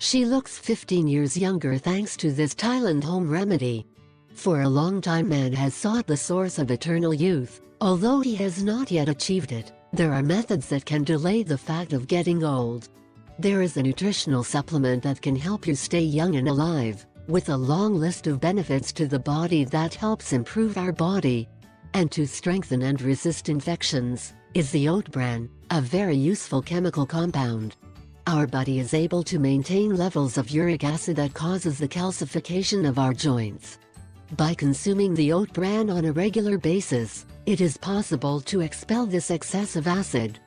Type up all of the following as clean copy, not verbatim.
She looks 15 years younger thanks to this Thailand home remedy. For a long time man has sought the source of eternal youth. Although he has not yet achieved it, there are methods that can delay the fact of getting old. There is a nutritional supplement that can help you stay young and alive, with a long list of benefits to the body that helps improve our body. And to strengthen and resist infections, is the oat bran, a very useful chemical compound. Our body is able to maintain levels of uric acid that causes the calcification of our joints. By consuming the oat bran on a regular basis, it is possible to expel this excessive acid.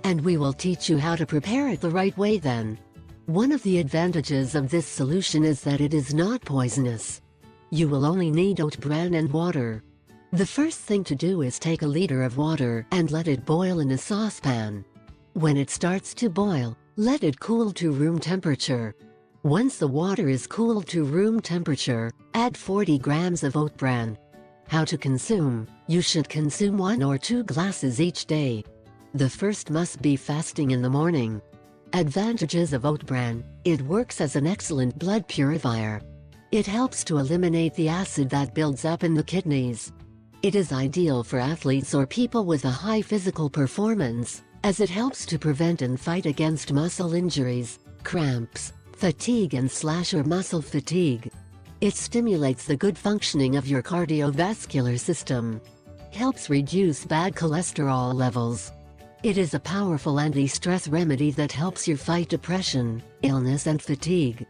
And we will teach you how to prepare it the right way then. One of the advantages of this solution is that it is not poisonous. You will only need oat bran and water. The first thing to do is take a liter of water and let it boil in a saucepan. When it starts to boil, let it cool to room temperature. Once the water is cooled to room temperature, add 40 grams of oat bran. How to consume? You should consume 1 or 2 glasses each day. The first must be fasting in the morning. Advantages of oat bran: it works as an excellent blood purifier. It helps to eliminate the acid that builds up in the kidneys. It is ideal for athletes or people with a high physical performance, as it helps to prevent and fight against muscle injuries, cramps, fatigue and or muscle fatigue. It stimulates the good functioning of your cardiovascular system. Helps reduce bad cholesterol levels. It is a powerful anti-stress remedy that helps you fight depression, illness and fatigue.